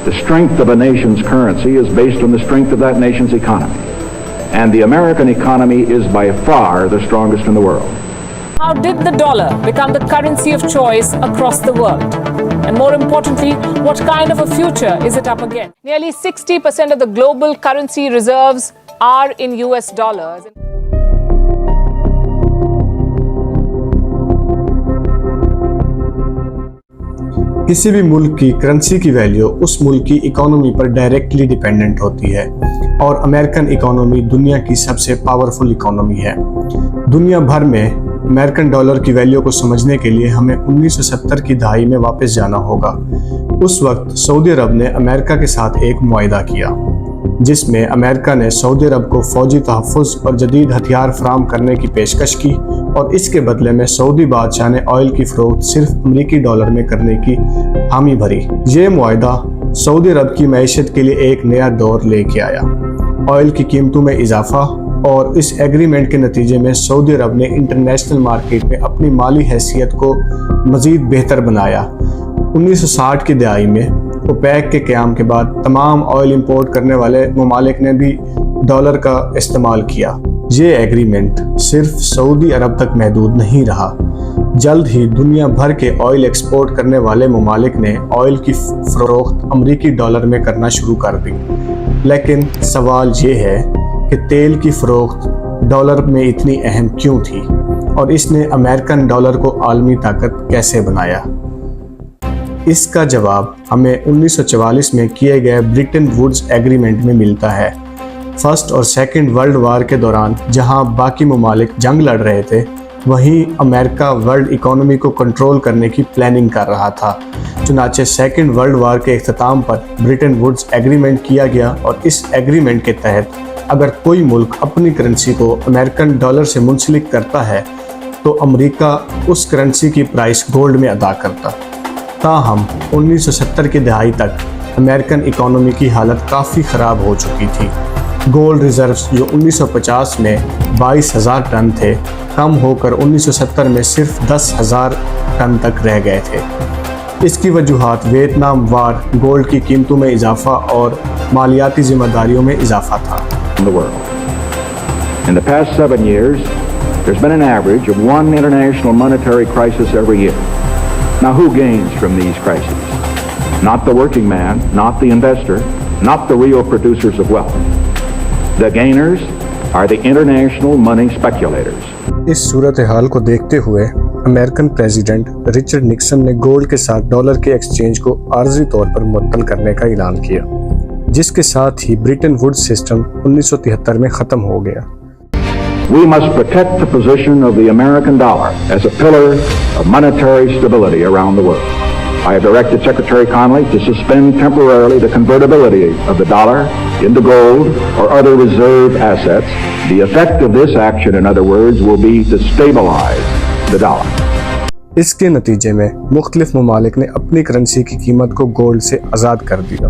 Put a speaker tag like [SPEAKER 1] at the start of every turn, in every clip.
[SPEAKER 1] The strength of a nation's currency is based on the strength of that nation's economy. And the American economy is by far the strongest in the world.
[SPEAKER 2] How did the dollar become the currency of choice across the world? And more importantly, what kind of a future is it up against? Nearly 60% of the global currency reserves are in US dollars.
[SPEAKER 3] किसी भी मुल्क की currency की value उस मुल्क की economy पर directly dependent होती है और अमेरिकन इकोनॉमी दुनिया की सबसे पावरफुल इकोनॉमी है। दुनिया भर में अमेरिकन डॉलर की वैल्यू को समझने के लिए हमें 1970 की दहाई में वापस जाना होगा। उस वक्त सऊदी अरब ने अमेरिका के साथ एक मुआहदा किया जिसमें अमेरिका ने सऊदी अरब को फौजी तहफ़्फ़ुज़ और जदीद हथियार फराहम करने की पेशकश की और इसके बदले में सऊदी बादशाह ने ऑयल की फ़रोख्त सिर्फ अमरीकी डॉलर में करने की हामी भरी। ये मुआहदा सऊदी अरब की मईशत के लिए एक नया दौर लेके आया। ऑयल की कीमतों में इजाफा और इस एग्रीमेंट के नतीजे में सऊदी अरब ने इंटरनेशनल मार्केट में अपनी माली हैसियत को मज़ीद बेहतर बनाया। 1960 की दहाई में ओपेक के क़याम के बाद तमाम ऑयल इंपोर्ट करने वाले ममालिक ने भी डॉलर का इस्तेमाल किया। ये एग्रीमेंट सिर्फ सऊदी अरब तक महदूद नहीं रहा। जल्द ही दुनिया भर के ऑयल एक्सपोर्ट करने वाले ममालिक ने ऑयल की फ़रोख्त अमरीकी डॉलर में करना शुरू कर दी। लेकिन सवाल ये है कि तेल की फ़रोख्त डॉलर में इतनी अहम क्यों थी और इसने अमेरिकन डॉलर को आलमी ताकत कैसे बनाया? इसका जवाब हमें 1944 में किए गए ब्रिटन वुड्स एग्रीमेंट में मिलता है। फर्स्ट और सेकंड वर्ल्ड वार के दौरान जहां बाकी ममालिक जंग लड़ रहे थे, वहीं अमेरिका वर्ल्ड इकोनॉमी को कंट्रोल करने की प्लानिंग कर रहा था। चुनाचे सेकंड वर्ल्ड वार के इख्तिताम पर ब्रिटन वुड्स एग्रीमेंट किया गया और इस एग्रीमेंट के तहत अगर कोई मुल्क अपनी करेंसी को अमेरिकन डॉलर से मुंसलिक करता है तो अमेरिका उस करेंसी की प्राइस गोल्ड में अदा करता। ताहम 1970 की दहाई तक अमेरिकन इकोनॉमी की हालत काफ़ी ख़राब हो चुकी थी। गोल्ड रिजर्व्स जो 1950 में 22,000 टन थे, कम होकर 1970 में सिर्फ 10,000 टन तक रह गए थे। इसकी वजूहात वियतनाम वार, गोल्ड की कीमतों में इजाफा और मालियाती जिम्मेदारियों में इजाफा था।
[SPEAKER 1] In the past 7 years, there's been an average of one international monetary crisis every year. Now, who gains from these crises? Not the working man, not the investor, not the real producers of wealth. The gainers are the international money speculators.
[SPEAKER 3] इस सूरत हाल को देखते हुए American president Richard Nixon ने gold के साथ dollar के exchange को आर्जी तौर पर मुअत्तल करने का ऐलान किया, जिसके साथ ही ब्रिटन वुड्स सिस्टम 1973 में ख़त्म हो गया।
[SPEAKER 1] We must protect the position of the American dollar as a pillar of monetary stability around the world. I have directed Secretary Connally to suspend temporarily the convertibility of the dollar into gold or other reserve assets. The effect of this action, in other words, will be to stabilize the dollar.
[SPEAKER 3] इसके नतीजे में मुख्तलिफ ममालिक ने अपनी currency की कीमत को गोल्ड से आज़ाद कर दिया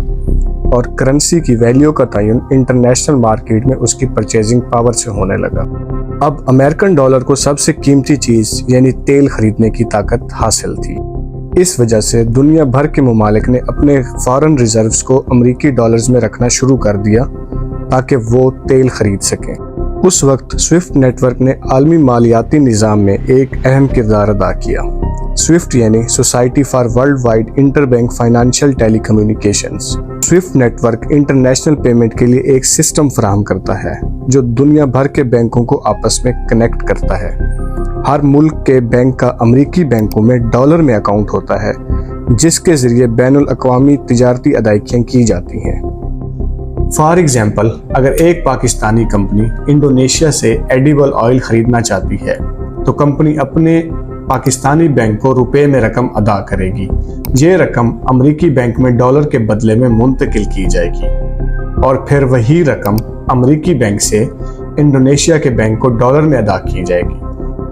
[SPEAKER 3] और करेंसी की वैल्यू का तयन इंटरनेशनल मार्केट में उसकी परचेजिंग पावर से होने लगा। अब अमेरिकन डॉलर को सबसे कीमती चीज़ यानी तेल खरीदने की ताकत हासिल थी। इस वजह से दुनिया भर के ममालिक ने अपने फॉरेन रिजर्व्स को अमरीकी डॉलर्स में रखना शुरू कर दिया ताकि वो तेल खरीद सकें। उस वक्त स्विफ्ट नेटवर्क ने आलमी मालियाती निज़ाम में एक अहम किरदार अदा किया। स्विफ्ट यानी society for world wide interbank financial telecommunications. Swift network international payment के लिए एक सिस्टम फराहम करता है जो दुनिया भर के बैंकों को आपस में कनेक्ट करता है। हर मुल्क के बैंक का अमरीकी बैंकों में डॉलर में अकाउंट होता है जिसके ज़रिए बैनुल अक़वामी तिजारती अदायगियाँ की जाती हैं। फॉर एग्जाम्पल, अगर एक पाकिस्तानी कंपनी इंडोनेशिया से एडिबल ऑयल खरीदना चाहती है तो कंपनी अपने पाकिस्तानी बैंक को रुपए में रकम अदा करेगी। ये रकम अमरीकी बैंक में डॉलर के बदले में मुंतकिल की जाएगी और फिर वही रकम अमरीकी बैंक से इंडोनेशिया के बैंक को डॉलर में अदा की जाएगी।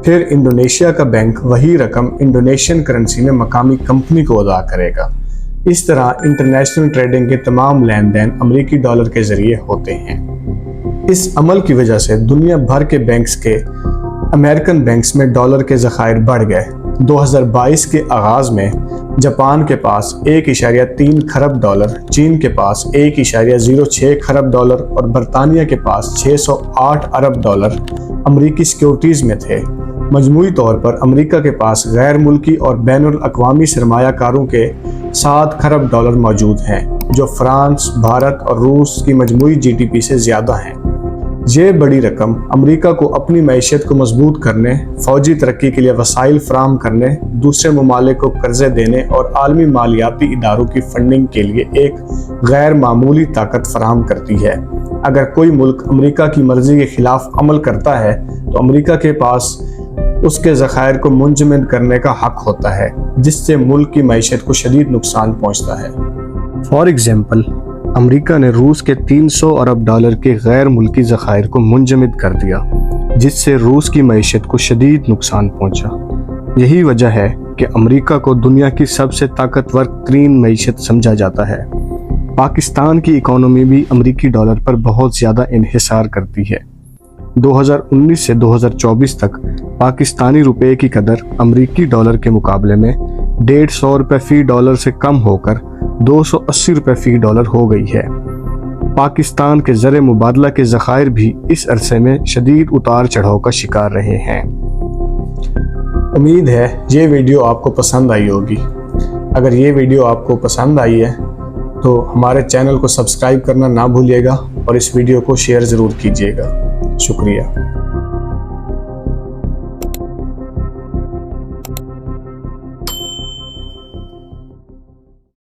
[SPEAKER 3] फिर इंडोनेशिया का बैंक वही रकम इंडोनेशियन करेंसी में मकामी कंपनी को अदा करेगा। इस तरह इंटरनेशनल ट्रेडिंग के तमाम लेन देन अमरीकी डॉलर के जरिए होते हैं। इस अमल की वजह से दुनिया भर के बैंक्स के अमेरिकन बैंक्स में डॉलर के ज़खायर बढ़ गए। 2022 के आगाज़ में जापान के पास 1.3 खरब डॉलर, चीन के पास 1.06 खरब डॉलर और बरतानिया के पास 608 अरब डॉलर अमरीकी सिक्योरिटीज़ में थे। मजमूई तौर पर अमेरिका के पास गैर मुल्की और बैनुल अक़वामी सरमायाकारों के 7 खरब डॉलर मौजूद हैं, जो फ्रांस, भारत और रूस की मजमूई GDP से ज़्यादा हैं। ये बड़ी रकम अमेरिका को अपनी मैशियत को मजबूत करने, फौजी तरक्की के लिए वसाइल फराहम करने, दूसरे ममालिक को कर्जे देने और आलमी मालियाती इदारों की फंडिंग के लिए एक गैर मामूली ताकत फराहम करती है। अगर कोई मुल्क अमेरिका की मर्जी के खिलाफ अमल करता है तो अमेरिका के पास उसके ज़खायर को मुंजमद करने का हक होता है, जिससे मुल्क की मैशियत को शदीद नुकसान पहुँचता है। फॉर एग्जाम्पल, अमेरिका ने रूस के 300 अरब डॉलर के गैर मुल्की ज़खायर को मुंजमद कर दिया, जिससे रूस की मैशियत को शदीद नुकसान पहुंचा। यही वजह है कि अमेरिका को दुनिया की सबसे ताकतवर तरीन मैशियत समझा जाता है। पाकिस्तान की इकोनॉमी भी अमेरिकी डॉलर पर बहुत ज़्यादा इन्हिसार करती है। 2019 से 2024 तक पाकिस्तानी रुपए की कदर अमेरिकी डॉलर के मुकाबले में 150 रुपये फ़ी डॉलर से कम होकर 280 रुपये फ़ी डॉलर हो गई है। पाकिस्तान के ज़र मुबादला के ज़खायर भी इस अरसे में शदीद उतार चढ़ाव का शिकार रहे हैं। उम्मीद है ये वीडियो आपको पसंद आई होगी। अगर ये वीडियो आपको पसंद आई है तो हमारे चैनल को सब्सक्राइब करना ना भूलिएगा और इस वीडियो को शेयर ज़रूर कीजिएगा। शुक्रिया।